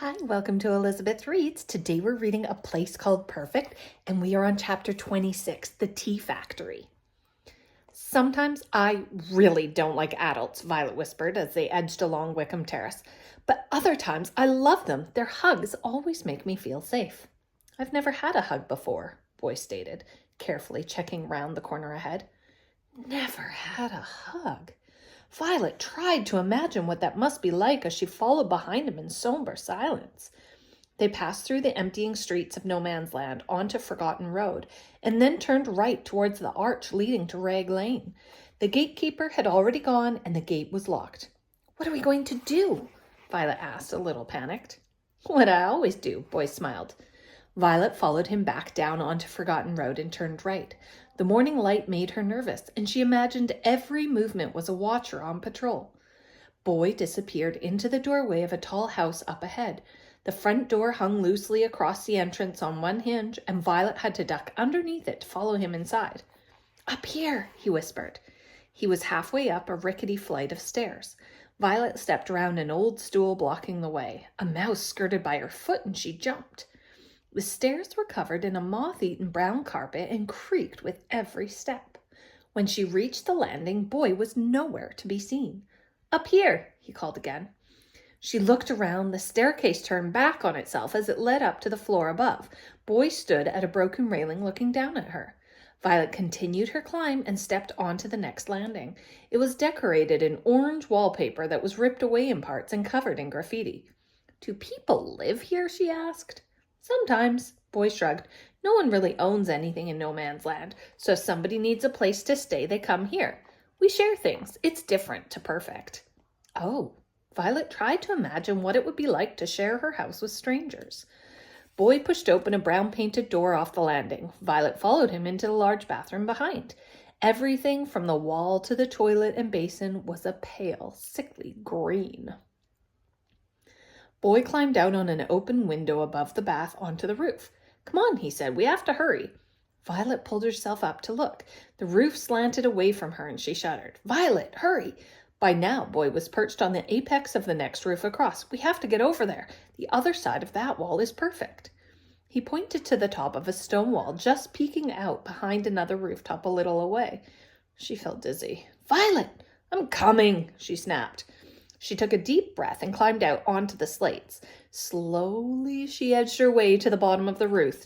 Hi, welcome to Elizabeth Reads. Today we're reading A Place Called Perfect, and we are on chapter 26, The Tea Factory. Sometimes I really don't like adults, Violet whispered as they edged along Wickham Terrace. But other times I love them. Their hugs always make me feel safe. I've never had a hug before, Boy stated, carefully checking round the corner ahead. Never had a hug. Violet tried to imagine what that must be like as she followed behind him in somber silence. They passed through the emptying streets of No Man's Land onto Forgotten Road, and then turned right towards the arch leading to Rag Lane. The gatekeeper had already gone, and the gate was locked. "What are we going to do?" Violet asked, a little panicked. "What I always do," Boy smiled. Violet followed him back down onto Forgotten Road and turned right. The morning light made her nervous, and she imagined every movement was a watcher on patrol. Boy disappeared into the doorway of a tall house up ahead. The front door hung loosely across the entrance on one hinge, and Violet had to duck underneath it to follow him inside. "Up here," he whispered. He was halfway up a rickety flight of stairs. Violet stepped around an old stool blocking the way. A mouse skirted by her foot, and she jumped. The stairs were covered in a moth-eaten brown carpet and creaked with every step. When she reached the landing, Boy was nowhere to be seen. "Up here," he called again. She looked around. The staircase turned back on itself as it led up to the floor above. Boy stood at a broken railing looking down at her. Violet continued her climb and stepped onto the next landing. It was decorated in orange wallpaper that was ripped away in parts and covered in graffiti. "Do people live here?" she asked. "Sometimes," Boy shrugged. "No one really owns anything in No Man's Land, so if somebody needs a place to stay, they come here. We share things. It's different to Perfect." Oh, Violet tried to imagine what it would be like to share her house with strangers. Boy pushed open a brown-painted door off the landing. Violet followed him into the large bathroom behind. Everything from the wall to the toilet and basin was a pale, sickly green. Boy climbed out on an open window above the bath onto the roof. "Come on," he said. "We have to hurry." Violet pulled herself up to look. The roof slanted away from her, and she shuddered. "Violet, hurry!" By now, Boy was perched on the apex of the next roof across. "We have to get over there. The other side of that wall is perfect." He pointed to the top of a stone wall just peeking out behind another rooftop a little away. She felt dizzy. "Violet, I'm coming," she snapped. She took a deep breath and climbed out onto the slates. Slowly, she edged her way to the bottom of the roof.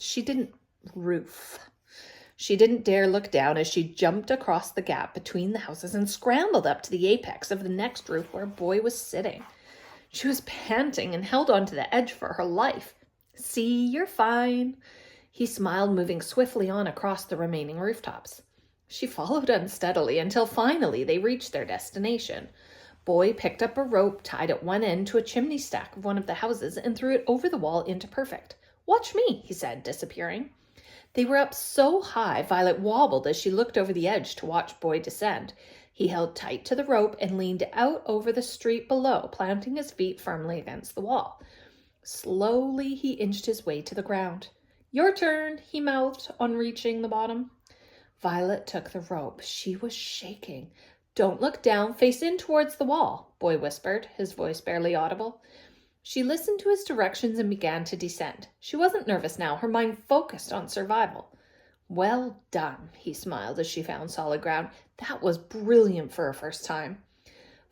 She didn't dare look down as she jumped across the gap between the houses and scrambled up to the apex of the next roof where Boy was sitting. She was panting and held onto the edge for her life. "See, you're fine." He smiled, moving swiftly on across the remaining rooftops. She followed unsteadily until finally they reached their destination. Boy picked up a rope tied at one end to a chimney stack of one of the houses and threw it over the wall into Perfect. "Watch me," he said, disappearing. They were up so high, Violet wobbled as she looked over the edge to watch Boy descend. He held tight to the rope and leaned out over the street below, planting his feet firmly against the wall. Slowly, he inched his way to the ground. "Your turn," he mouthed on reaching the bottom. Violet took the rope. She was shaking. "Don't look down. Face in towards the wall," Boy whispered, his voice barely audible. She listened to his directions and began to descend. She wasn't nervous now, her mind focused on survival. "Well done," he smiled as she found solid ground. "That was brilliant for a first time."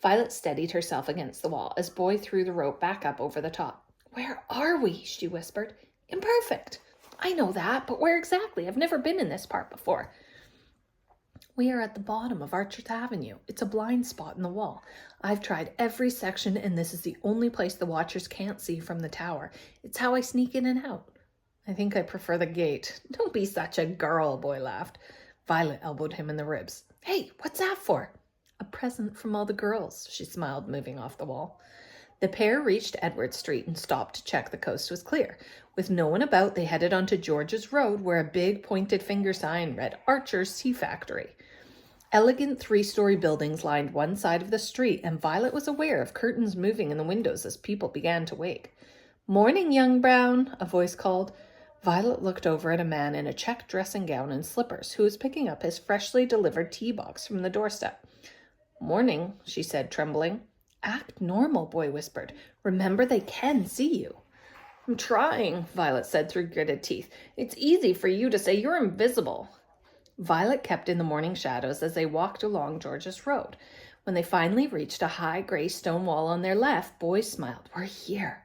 Violet steadied herself against the wall as Boy threw the rope back up over the top. "Where are we?" she whispered. "Imperfect." "I know that, but where exactly? I've never been in this part before." "We are at the bottom of Archers Avenue. It's a blind spot in the wall. I've tried every section, and this is the only place the watchers can't see from the tower. It's how I sneak in and out." "I think I prefer the gate." "Don't be such a girl," Boy laughed. Violet elbowed him in the ribs. "Hey, what's that for?" "A present from all the girls," she smiled, moving off the wall. The pair reached Edward Street and stopped to check the coast was clear. With no one about, they headed onto George's Road, where a big pointed finger sign read Archer's Tea Factory. Elegant three-story buildings lined one side of the street, and Violet was aware of curtains moving in the windows as people began to wake. "Morning, young Brown," a voice called. Violet looked over at a man in a checked dressing gown and slippers who was picking up his freshly delivered tea box from the doorstep. "Morning," she said, trembling. "Act normal," Boy whispered. "Remember, they can see you." I'm trying, Violet said through gritted teeth. It's easy for you to say you're invisible. Violet kept in the morning shadows as they walked along George's road. When they finally reached a high gray stone wall on their left, Boy smiled. We're here.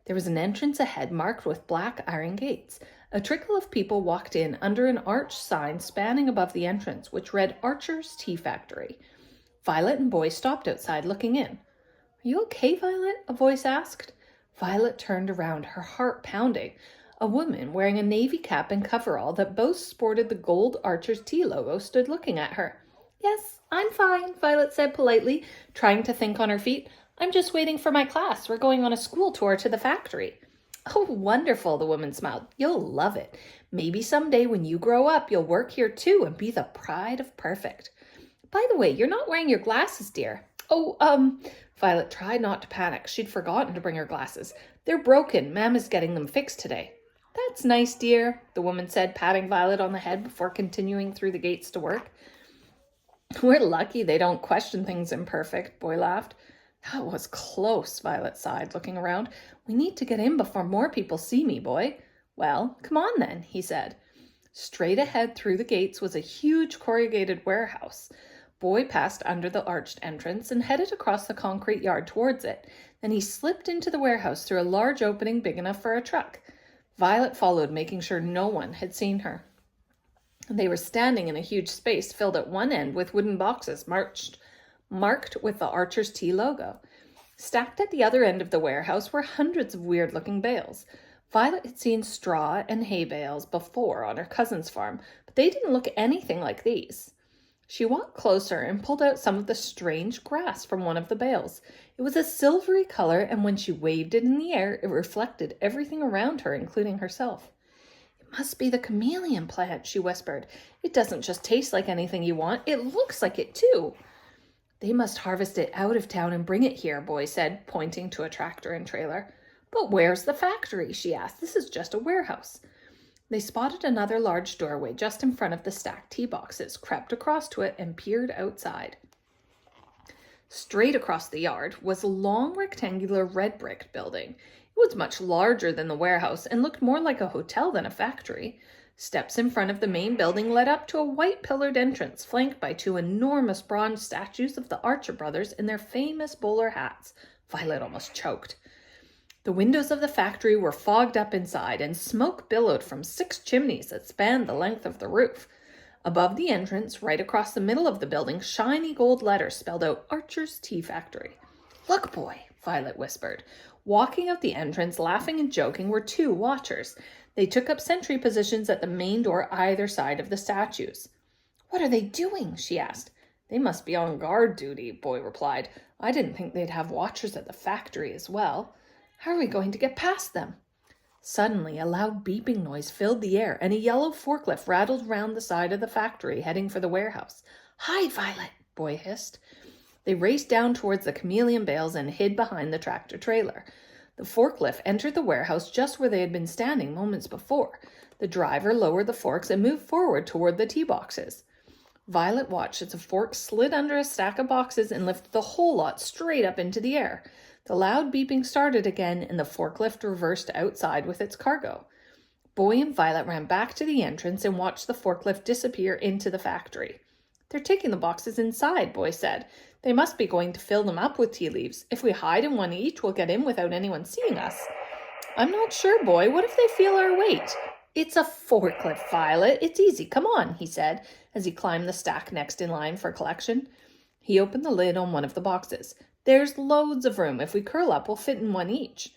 There was an entrance ahead marked with black iron gates. A trickle of people walked in under an arched sign spanning above the entrance, which read Archer's Tea Factory. Violet and Boy stopped outside looking in. Are you okay, Violet? A voice asked. Violet turned around, her heart pounding. A woman wearing a navy cap and coverall that both sported the gold Archer's Tea logo stood looking at her. Yes, I'm fine, Violet said politely, trying to think on her feet. I'm just waiting for my class. We're going on a school tour to the factory. Oh, wonderful, the woman smiled. You'll love it. Maybe someday when you grow up, you'll work here too and be the pride of Perfect. By the way, you're not wearing your glasses, dear. Oh, Violet tried not to panic. She'd forgotten to bring her glasses. They're broken. Ma'am is getting them fixed today. That's nice, dear, the woman said, patting Violet on the head before continuing through the gates to work. We're lucky they don't question things imperfect, Boy laughed. That was close, Violet sighed, looking around. We need to get in before more people see me, Boy. Well, come on then, he said. Straight ahead through the gates was a huge corrugated warehouse. Boy passed under the arched entrance and headed across the concrete yard towards it. Then he slipped into the warehouse through a large opening big enough for a truck. Violet followed, making sure no one had seen her. They were standing in a huge space filled at one end with wooden boxes marked with the Archer's Tea logo. Stacked at the other end of the warehouse were hundreds of weird-looking bales. Violet had seen straw and hay bales before on her cousin's farm, but they didn't look anything like these. She walked closer and pulled out some of the strange grass from one of the bales. It was a silvery color, and when she waved it in the air, it reflected everything around her, including herself. It must be the chameleon plant, she whispered. It doesn't just taste like anything you want, it looks like it too. They must harvest it out of town and bring it here, Boy said, pointing to a tractor and trailer. But where's the factory? She asked. This is just a warehouse. They spotted another large doorway just in front of the stacked tea boxes, crept across to it, and peered outside. Straight across the yard was a long rectangular red brick building. It was much larger than the warehouse and looked more like a hotel than a factory. Steps in front of the main building led up to a white pillared entrance, flanked by two enormous bronze statues of the Archer brothers in their famous bowler hats. Violet almost choked. The windows of the factory were fogged up inside, and smoke billowed from 6 chimneys that spanned the length of the roof. Above the entrance, right across the middle of the building, shiny gold letters spelled out Archer's Tea Factory. Look, Boy, Violet whispered. Walking out the entrance, laughing and joking, were 2 watchers. They took up sentry positions at the main door either side of the statues. What are they doing? She asked. They must be on guard duty, Boy replied. I didn't think they'd have watchers at the factory as well. How are we going to get past them? Suddenly, a loud beeping noise filled the air, and a yellow forklift rattled round the side of the factory, heading for the warehouse. Hide, Violet, Boy hissed. They raced down towards the chameleon bales and hid behind the tractor trailer. The forklift entered the warehouse just where they had been standing moments before. The driver lowered the forks and moved forward toward the tea boxes. Violet watched as a fork slid under a stack of boxes and lifted the whole lot straight up into the air. The loud beeping started again, and the forklift reversed outside with its cargo. Boy and Violet ran back to the entrance and watched the forklift disappear into the factory. They're taking the boxes inside, Boy said. They must be going to fill them up with tea leaves. If we hide in one each, we'll get in without anyone seeing us. I'm not sure, Boy. What if they feel our weight? It's a forklift, Violet. It's easy. Come on, he said, as he climbed the stack next in line for collection. He opened the lid on one of the boxes. There's loads of room. If we curl up, we'll fit in one each.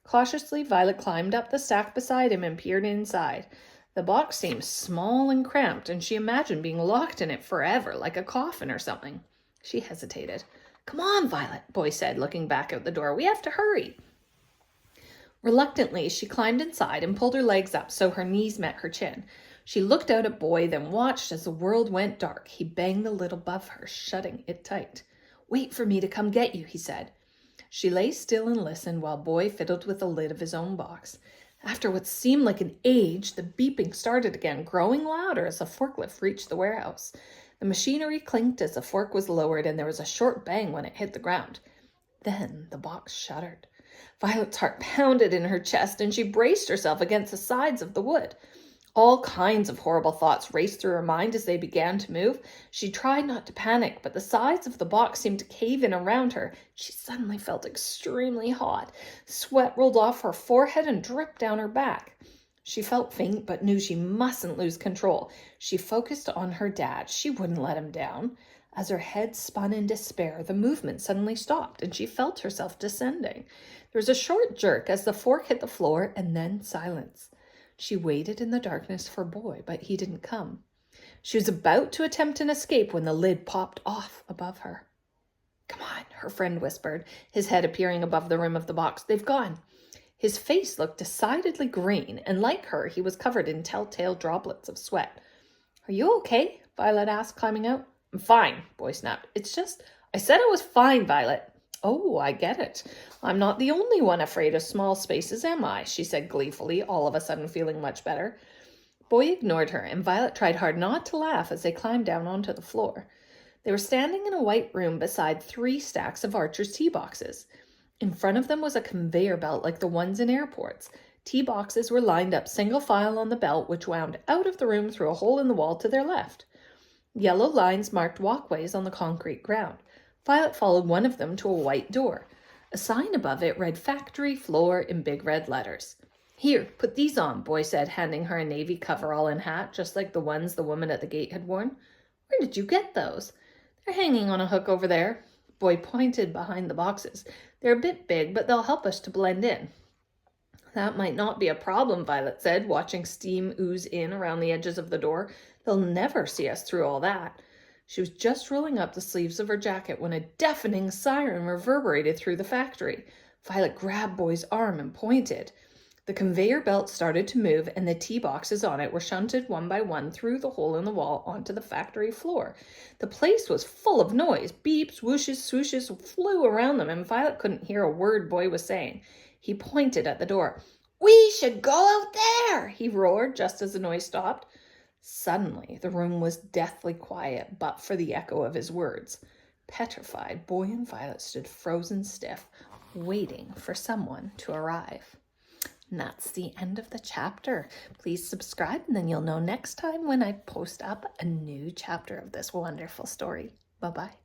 Cautiously, Violet climbed up the stack beside him and peered inside. The box seemed small and cramped, and she imagined being locked in it forever, like a coffin or something. She hesitated. Come on, Violet, Boy said, looking back out the door. We have to hurry. Reluctantly, she climbed inside and pulled her legs up so her knees met her chin. She looked out at Boy, then watched as the world went dark. He banged the lid above her, shutting it tight. Wait for me to come get you, he said. She lay still and listened while Boy fiddled with the lid of his own box. After what seemed like an age, the beeping started again, growing louder as the forklift reached the warehouse. The machinery clinked as the fork was lowered, and there was a short bang when it hit the ground. Then the box shuddered. Violet's heart pounded in her chest, and she braced herself against the sides of the wood. All kinds of horrible thoughts raced through her mind as they began to move. She tried not to panic, but the sides of the box seemed to cave in around her. She suddenly felt extremely hot. Sweat rolled off her forehead and dripped down her back. She felt faint, but knew she mustn't lose control. She focused on her dad. She wouldn't let him down. As her head spun in despair, the movement suddenly stopped, and she felt herself descending. There was a short jerk as the fork hit the floor, and then silence. She waited in the darkness for Boy, but he didn't come. She was about to attempt an escape when the lid popped off above her. "Come on," her friend whispered, his head appearing above the rim of the box. "They've gone." His face looked decidedly green, and like her, he was covered in telltale droplets of sweat. "Are you okay?" Violet asked, climbing out. "I'm fine," Boy snapped. I said I was fine, Violet." "Oh, I get it. I'm not the only one afraid of small spaces, am I?" she said gleefully, all of a sudden feeling much better. Boy ignored her, and Violet tried hard not to laugh as they climbed down onto the floor. They were standing in a white room beside 3 stacks of Archer's tea boxes. In front of them was a conveyor belt like the ones in airports. Tea boxes were lined up single file on the belt, which wound out of the room through a hole in the wall to their left. Yellow lines marked walkways on the concrete ground. Violet followed one of them to a white door. A sign above it read "Factory Floor" in big red letters. "Here, put these on," Boy said, handing her a navy coverall and hat, just like the ones the woman at the gate had worn. "Where did you get those?" "They're hanging on a hook over there." Boy pointed behind the boxes. "They're a bit big, but they'll help us to blend in." "That might not be a problem," Violet said, watching steam ooze in around the edges of the door. "They'll never see us through all that." She was just rolling up the sleeves of her jacket when a deafening siren reverberated through the factory. Violet grabbed Boy's arm and pointed. The conveyor belt started to move, and the tea boxes on it were shunted one by one through the hole in the wall onto the factory floor. The place was full of noise. Beeps, whooshes, swooshes flew around them, and Violet couldn't hear a word Boy was saying. He pointed at the door. "We should go out there," he roared just as the noise stopped. Suddenly, the room was deathly quiet, but for the echo of his words. Petrified, Boy and Violet stood frozen stiff, waiting for someone to arrive. And that's the end of the chapter. Please subscribe, and then you'll know next time when I post up a new chapter of this wonderful story. Bye-bye.